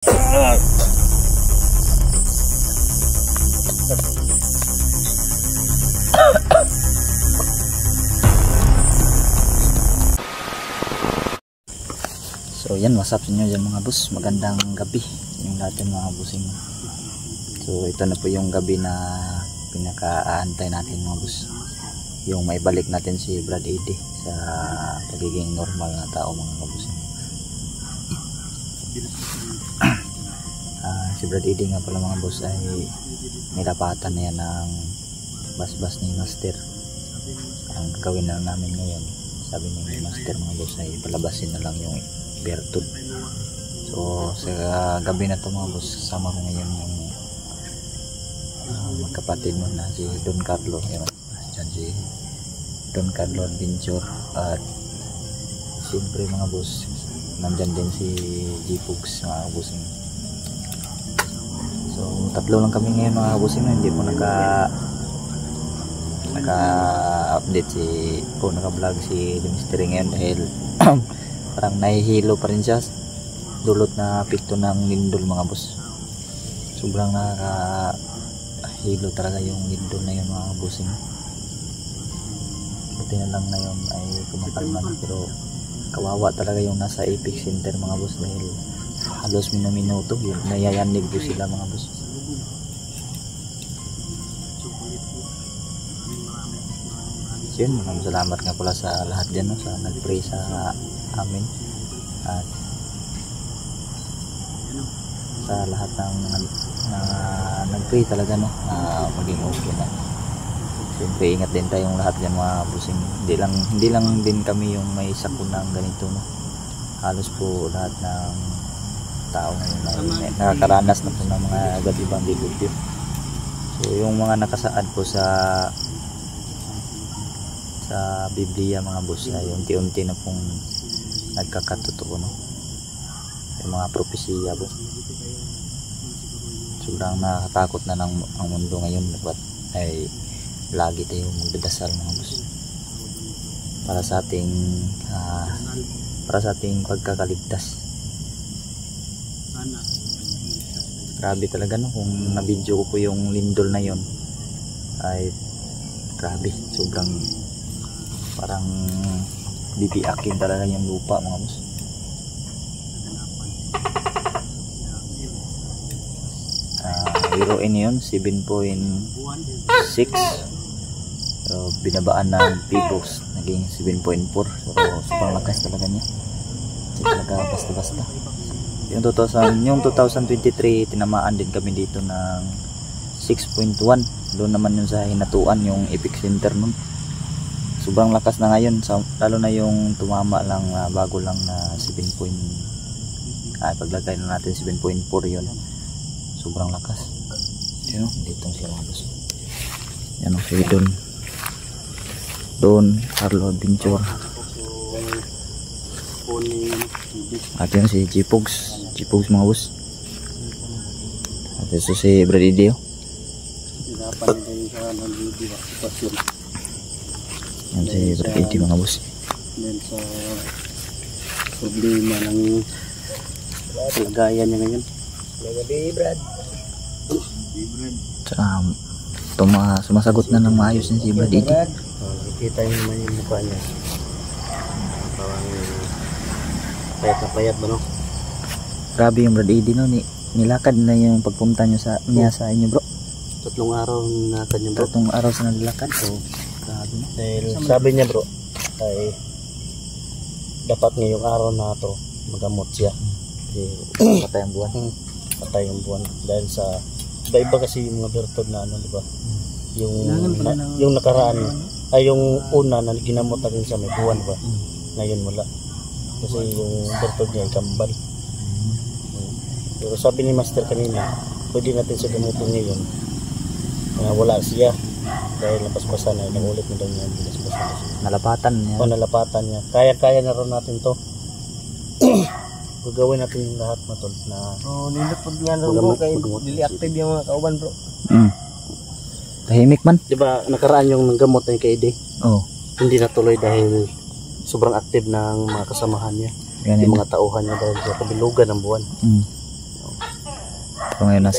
So yan, what's up sa inyo dyan mga boss, magandang gabi yung natin mga bossing. So ito na po yung gabi na pinaka-aantay natin mga boss, yung maibalik natin si Brad Eddie sa pagiging normal na tao mga bossing. Si Brad Eddie nga pala mga boss ay nilapatan na yan ng basbas ni Master. Ang gawin na namin ngayon, sabi ni Master mga boss, ay palabasin na lang yung Bertud. So sa gabi na to mga boss, kasama ko ngayon yung magkapatid mo na si Don Carlo. Yan, dyan si Don Carlo Adventure. At siyempre mga boss, nandyan din si G-Pugs mga bossing. So tatlo lang kami ngayon mga bossing, hindi po naka-update naka-vlog si Mr. ngayon dahil parang nahihilo pa rin siya, dulot na pikto ng lindol mga boss. Sobrang nakahilo talaga yung lindol na yun mga bossing. Buti na lang ngayon ay kumakalma na, pero kawawa talaga yung nasa Apex Center mga boss dahil halos minuto yun, nayayanig po sila mga boss. So yun, maraming salamat nga pala sa lahat dyan, no, sa nag-pray sa amin at sa lahat ng nag-pray talaga, no, maging okay na. Siyempre ingat din tayong lahat dyan mga bossing. Hindi lang din kami yung may sakunang ganito, no. Halos po lahat ng tao ngayon ay nakakaranas na po ng mga gatibang dilubyo. So yung mga nakasaad po sa Biblia mga boss ay unti-unti na pong nagkakatotoo, no, yung mga propesiya po. Sobrang nakakatakot na ang mundo ngayon, but ay lagi tayong magdadasal mga boss para sa ating pagkakaligtas. Grabe talaga, no, kung na-video ko po yung lindol na yon ay grabe, sobrang parang bibiakin talaga yung lupa mga boss. Heroin yun 7.6. So binabaan ng P-Box, naging 7.4. So sobrang lakas talaga niya, hindi talaga basta-basta. Yung 2023 tinamaan din kami dito ng 6.1. doon naman yun sa Hinatuan, yung Epic Center nun. Sobrang lakas na ngayon, lalo na yung tumama lang bago lang na 7. Paglagay na natin 7.4 yun. Sobrang lakas. Yun, dito siya mga boss. Yan o, si Don Carlo Adventure. At yan si G-Pugs mga boss. At ito si Brad Eddie. Yan si Brad Eddie mga boss. Then sa problema ng kalagayan niya ngayon. Gabi Brad. Sumasagot na ng maayos si Brad Eddie. Nakikita niyo naman yung mukha niya. Parang payat na payat ba, no? Grabe yung Brad Eddie, no? Nilakad na yung pagpunta niya sa inyo, bro. 3 araw na kanya, bro. 3 araw sa naglakad. So grabe na. Dahil sabi niya, bro, ay dapat ngayong araw na to magamot siya. Patay ang buwan. Patay ang buwan. Dahil sa iba kasi yung mga bertod na ano, di ba? Yung nakaraan ay yung una na ginamot natin sa may buwan ba? Ngayon wala. Kasi yung bertod niya ay kambal. Pero sabi ni Master kanina, pwede natin sa gamutin ngayon. Wala siya. Dahil napaspasan na, nangulit na daw niya. Nalapatan niya. Nalapatan niya. Kaya na rin natin to. Gagawin natin yung lahat na tol na nilipod nga rin bro, kaya dili active yung mga kauban bro. Tahimik man. Diba nakaraan yung gamot na kay Ede? Oo. Hindi natuloy dahil sobrang active ng mga kasamahan niya. Yung mga tauhan niya dahil sa kabilugan ng buwan. Pero ngayon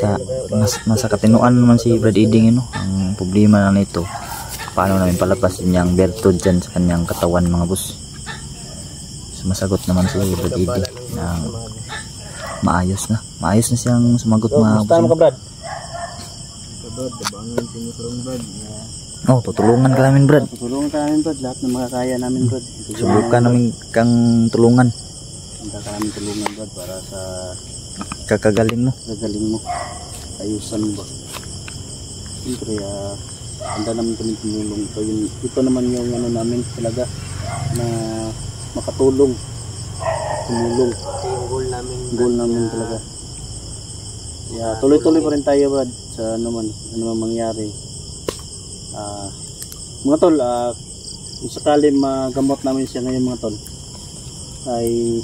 nasa katinuan naman si Brad Eding, no? Ang problema na nito, paano namin palapasin yung bertod dyan sa kanyang katawan, mga boss. Sumasagot naman si Brad Eding na maayos na siyang sumagot, mga boss. Ka, Brad? Oh, tutulungan ka namin, Brad. Tutulungan ka namin, Brad. Lahat ng makakaya namin, Brad. Subukan namin kang tulungan. Handa ka namin tulungan, Brad, para sa Kakagaling mo. gagaling mo. Ayusan mo ba? Siyempre, handa namin kami tumulong. Ito naman yung ano namin talaga na makatulong. Tumulong. Ito yung goal namin talaga. Tuloy-tuloy pa rin tayo, Brad, sa ano man mangyari. Mga tol, kung sakali magamot namin siya ngayon, mga tol, ay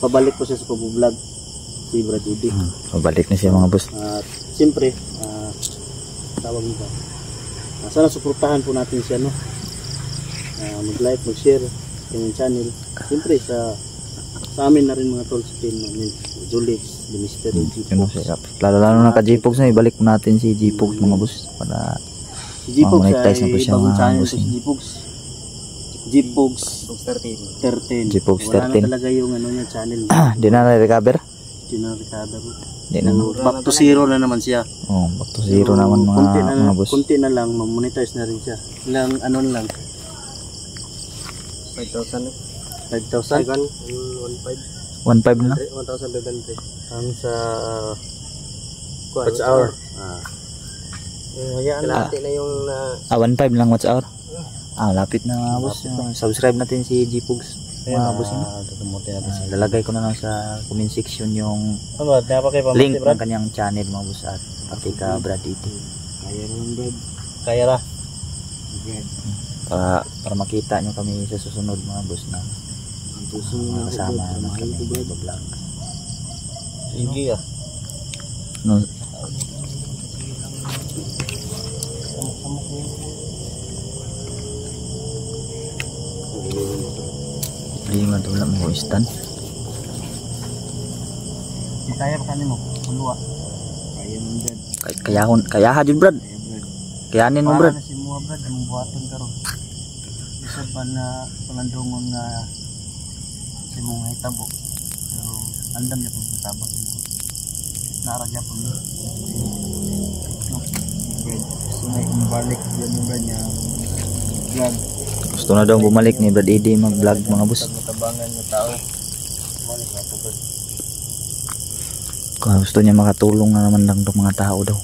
pabalik po siya sa pag-vlog si Brad Eding. Pabalik na siya, mga boss. At siyempre, tawag nito, sana suportahan po natin siya, no? Mag-like, mag-share kanyang channel. Siyempre sa amin na rin, mga tol, sa team namin, Julix, the Mystery, G-Pogs. Lalo na ka G-Pogs na, ibalik natin si G-Pogs, mga boss, para si G-Pogs monetize na po siya, bagong mga channel boss. po si G-Pogs 13. G-Pogs Wala 13. na talaga yung ano niya channel. Di na na-recover? Hindi na recover. Di na. Back to zero na naman siya. Oh, back to zero naman, mga boss. Kunti na lang, ma-monetize na rin siya. Ilang ano lang. 5,000 eh. 5,000? 1.5 na? 1,500. Ang sa watch hour. Hayaan natin na yung 1.5 lang watch hour. Lapit na, mga boss. Subscribe natin si G-Pogs, mga boss. Lalagay ko na lang sa comment section yung link ng kanyang channel, mga boss, at pati ka Brad Eding. Kaya ra. Para makita nyo kami sa susunod, mga boss, na kasama naman kami mag-vlog. Sige No, hindi man wala mo stand. Kaya pa kanimo, puluwa. Kaya ha jud, Brad. Kayanin mo, Brad. Para na si Mua, Brad, yung buhaton karon. Isa pa na palandungon nga si mong hitabo. Pero andam niya pag tabak. Naragya po niya. Gusto na bumalik yun yung niya vlog. Gusto na daw bumalik ni Brad Eding mag-vlog, mga boss. Matabangan ng tao. Kung gusto niya makatulong na naman lang ng mga tao daw.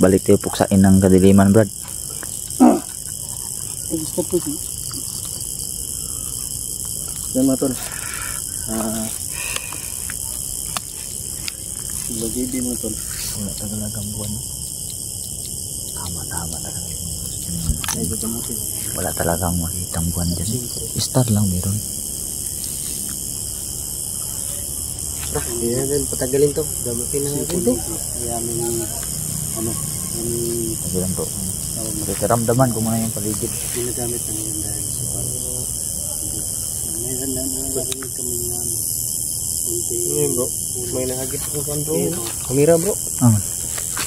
Balik tayo puksain ng kadiliman, Brad. Gusto po siya. Yan, mga tol. Bagay mga tol. Wala talagang buwan. Tama talaga. Ay, gagamutin. Wala talagang makitang buwan dyan. Star lang meron. Hindi na din patagalin to. Gamatin na natin to. Kaya may Pagbilang to. Kasi ramdaman ko muna yung paligid. ginagamit na ngayon dahil sa mayroon na narinig kami nga bro, may nahagit ko sa bro. Kamera bro.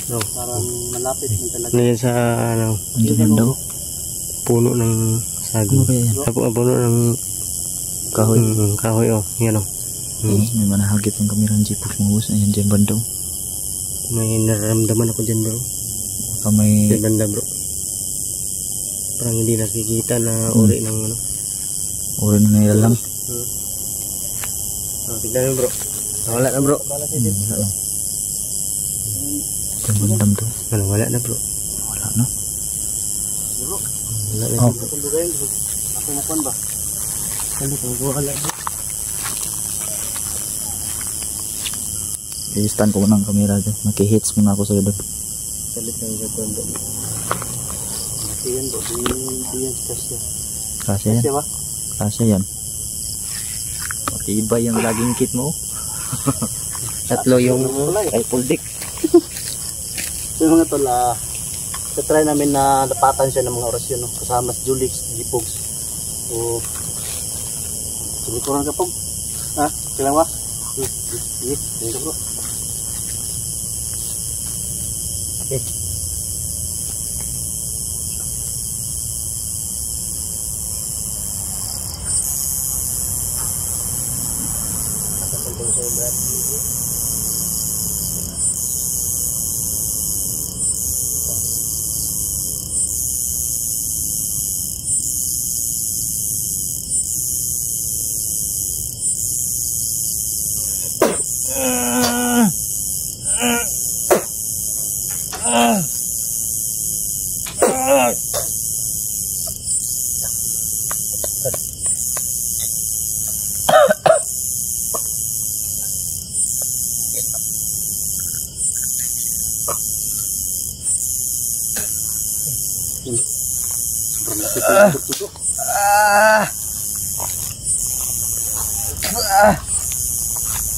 No, parang malapit mo talaga. Ngayon sa Andiyan daw. puno ng saging. Puno ng Kahoy. Kahoy yan May manahagip yung kamera ng G-Pogs, mga boss. Ayan dyan bandaw. May nararamdaman ako dyan bro. Baka may... Dyan banda bro. Parang hindi nakikita na uri ng Uri na nailalang. Tignan mo bro. Wala na bro. Wala na. Dyan bandam to. Wala na bro. Wala na. Wala na. Ako makuan ba? Wala bro. I-stand ko muna ang camera dyan. Maki-hits muna ako sa iba. Salit ng gagawin bro. Yan bro. Di yan kasya. Kasya yan. Kasya ba? Kasya yan. Matibay yung laging kit mo. Tatlo yung rifle deck. So mga tol, try namin na napatan siya ng mga orasyon kasama si Julix, G-Pogs. So, tulikuran ka po. Kailan ba? Ito bro. Okay.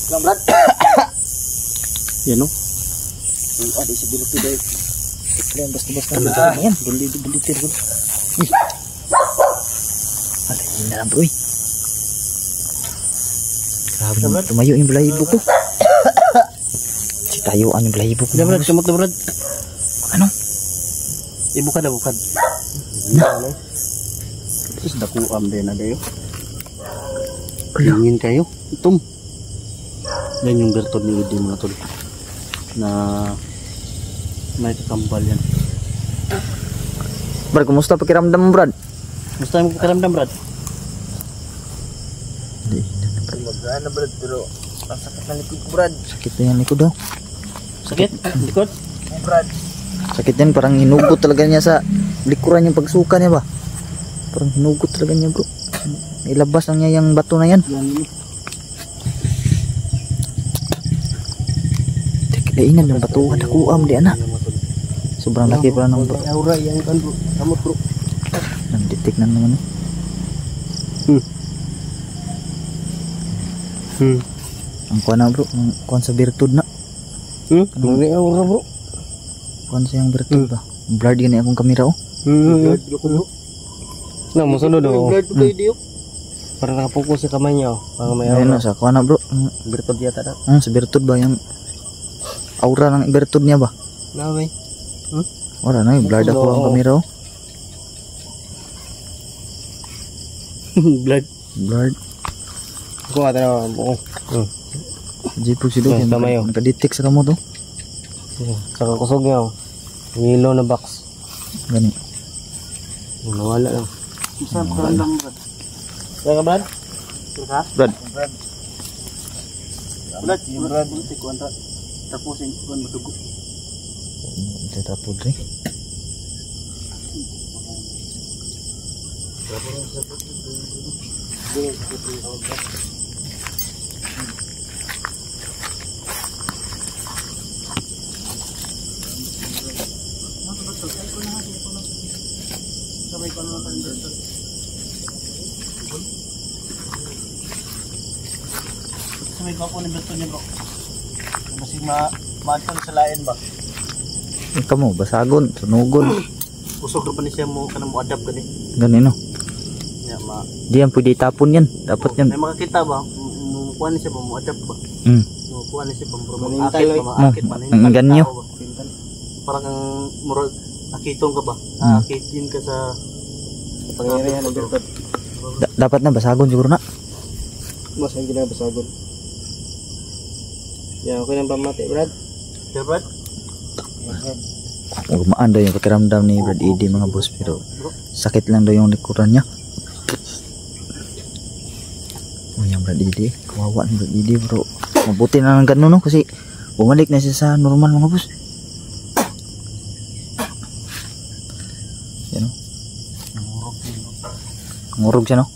Lang Brad. Yan o. Ang ada sa bilog today. Yan basta yan. Bulitir. Ala yun na lang bro. Grabe tumayo yung balahibo ko. Si tayuan yung balahibo ko. Brad, kamot na Brad. Ano? Ibukad na bukad. Terus dakuam din na kayo. Tingin kayo. Itom. Yan yung bertod ni Udi mga tol. Na may kakambal yan. Brad, kumusta pakiramdam mo Brad? Gusto mo karamdam Brad? Hindi na Brad. Magana Brad pero ang sakit na likod ko Brad. Sakit na yan likod daw. Sakit? Likod? Brad. Sakit yan, parang hinugot talaga niya sa likuran yung pagsuka niya ba? Parang hinugot talaga niya bro. Ilabas lang niya yung bato na yan. Kainan ng batuhan ako di anak. Sobrang laki pala ng bro. Aura yang kan bro. Kamot bro. Nanditik na naman. Ang kuha na bro, ang kuha sa virtud na. May aura bro. Kuha sa yung virtud ba? Blurred yun akong kamera oh. Blurred ko bro. Na mo sunod oh. Blurred ko video. Para nakapokus sa kamay niya oh. Para may Ayun aura. na sa kuha na bro. Virtud yata na. Sa virtud ba yung aura ng virtud niya ba? Na bay. Wala na, blurred ako ang kamera oh. Blurred. Ako ata na buo. Jipog si Doc, nakadetect sa kamo to. Saka kusog niya oh. Yellow na box. Gani. Nawala lang. Isa pa lang Brad. Kaya Brad? Brad. Brad, yung Brad si kontra. Tapos yung kuan madugo. Ito tapod rin. Samay ko po ni Beto niya bro. Kasi maadto sa lain ba? Kamu basagon, sunugon. Kusog na pa ni siya mo kanang mo adapt gani. Gani no. Ya ma. Di yan pwede tapon yan. Dapat yan. May makakita ba? Kuha ni siya ba mo adapt ba? Kuha ni siya ba bro? Akit man. Ang ganyo. Parang kang murag akitong ka ba? Akitin ka sa pangyarihan ng Beto. Dapat na basagon siguro na. Mas ang ginabasagon. Ya, okay nang pamati, Brad. Ya, Brad. Gumaan daw yung pakiramdam ni Brad Eddy mga boss, pero sakit lang daw yung likuran niya. Oh, yung Brad Eddy, kawawa ng Brad Eddy bro. Mabuti na lang gano'n no, kasi bumalik na siya sa normal mga boss. Yan o. Ngurog siya no.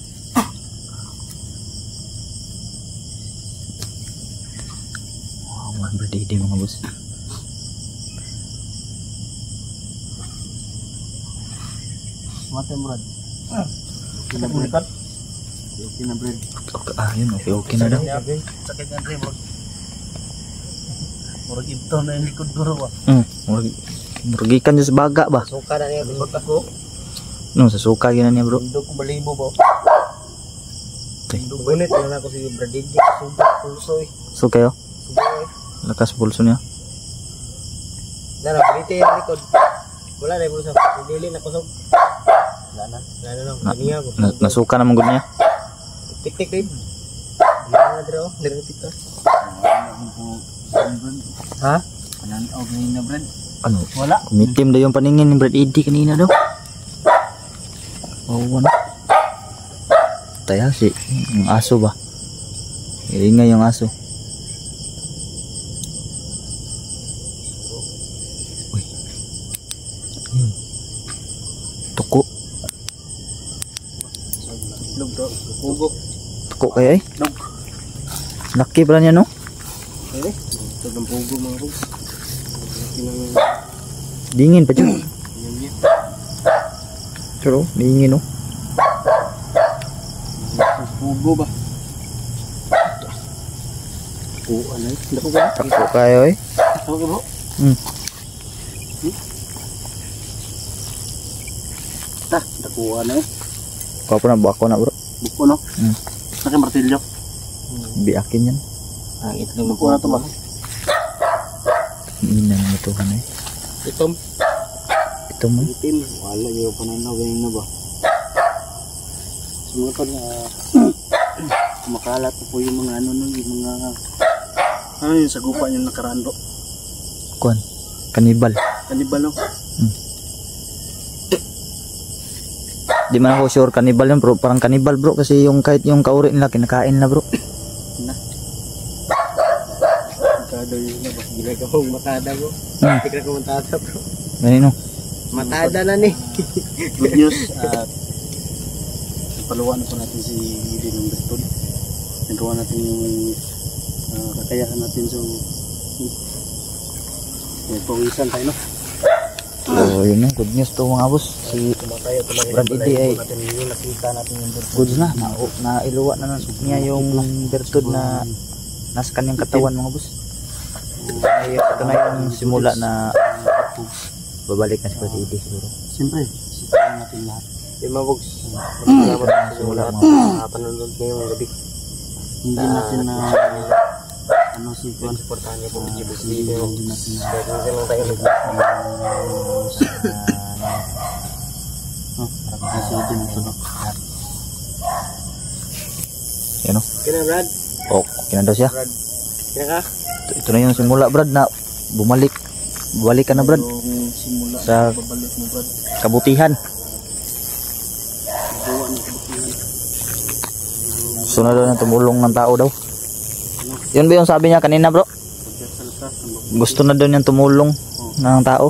Brad mga boss. Mati Brad. Pinabulikat. Okay na Brad. Yun okay na daw. Sakit nga rin Brad. Murag ito na yung likod guro ba? Murugikan siya sa baga ba? Suka na niya bro ako. No, sa suka yun na niya bro. Hindi ko balibo ba? Okay. Gunit na ako si Brad Eddy. Suba, pulso eh. So kayo, Suba eh. lakas pulso niya. Nara, brite yung likod. Wala na yung pulso. Dili na kusog. Wala na. Wala na lang. Kaniya ko. Nasuka naman gud niya. Tik-tik rin. Hindi na dito. Diretik ka. Ha? Kanan o ganyan na Brad? Ano? Wala. Kumitim daw yung paningin ni Brad Eddie kanina daw. Oh, ano? Taya si yung aso ba? Ingay yung aso. Uy. Yun. Tuko. Lug to. Pugo. Tuko kaya eh. Lug. Laki pala niya no? Pwede. Ito ng pugo mga boss. Dingin pa dyan. Pero, dingin no? Pugo ba? Pugo ano eh? Dako ba? Tuko kayo eh. Dako ba? Ta, dako ano eh? Kau pun nak buat aku nak bro. Buko no? Pakai martilyo. Biakin yan. Ang itlog ng pugo na to ba? Ina ng ito kan eh. Itom. Ito mo. Itim. Wala niyo pananaw ganyan na ba? Mga to na kumakalat po yung mga ano nun, yung mga ano yung sagupa yung nakaraan bro. Kuan. Kanibal. Kanibal no? Di man ako sure kanibal yun bro. Parang kanibal bro. Kasi yung kahit yung kauri nila kinakain na bro. Na. Matada yun na ba? Ginagawa kong matada bro. Tignan ko matada bro. Ganino. Matada na ni. Good news. Paluan na po natin si Eden ng Bertod. Nagawa natin yung kakayahan natin so pawisan tayo no. So yun na. Good news to mga boss. Si Brad Eddie ay nakita natin yung Bertod. good na. Nailuwa na niya yung Bertod na nasa kanyang katawan mga boss. Ito na yung simula na babalik na si Brad Eddie siguro. Siyempre, sipahan natin lahat. Mga bogs, salamat sa simula at panunod ngayong gabi. Hindi natin na ano si Juan supportahan niyo po video box video. Hindi natin na kaya lang tayo maraming ito no. Yan o. Kina Brad? Oh, kina daw siya. Brad. Kina ka? Ito na yung simula Brad na bumalik. Bumalik ka na Brad. Yung simula sa babalik mo Brad. kabutihan. Gawa ng kabutihan. Gusto na daw na tumulong ng tao daw. Yun ba yung sabi niya kanina bro? Gusto na daw niyang tumulong ng tao.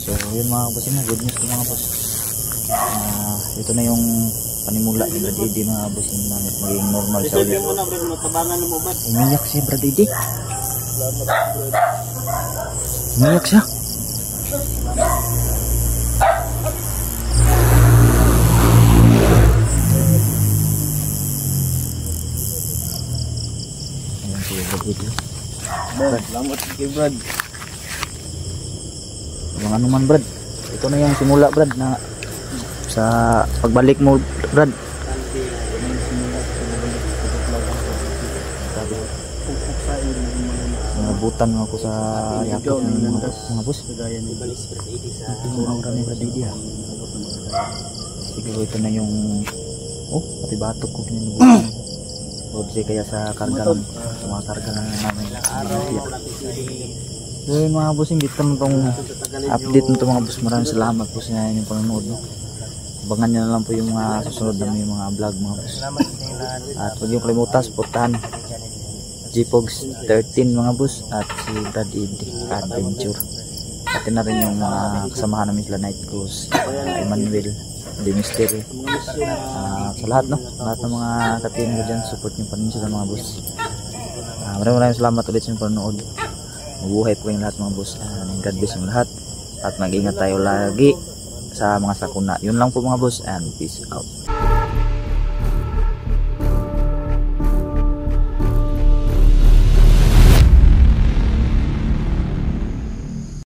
So yun mga boss na good news mga boss. Ito na yung panimula ni Brad Eddie mga boss na maging normal siya ulit. Umiyak si Brad Eddie. Umiyak siya. Brad, salamat kay Brad. Walang ano man Brad. Ito na yung simula Brad na sa pagbalik mo Brad. Nabutan ako sa yakap ng mga boss. Kurang-kurang ni Brad Eddie ha. Siguro ito na yung pati batok ko kininubutan. Kasi kaya sa karga ng mga karga ng namin so yun mga boss, dito naman itong update nito mga boss. Maraming salamat po sa inyong panonood no? Abangan nyo na lang po yung mga susunod na yung mga vlog mga boss. At huwag yung kalimutan supportahan Gpogs 13 mga boss at si Brad Eddie Adventure. Pati na rin yung mga kasamahan namin sila Night Cruise, Emmanuel, The Mystery, sa lahat no, lahat ng mga ka-team ko dyan, support nyo pa rin sila mga boss. Maraming salamat ulit sa panonood. Mabuhay po yung lahat mga boss. God bless yung lahat at mag-ingat tayo lagi sa mga sakuna. Yun lang po mga boss and peace out.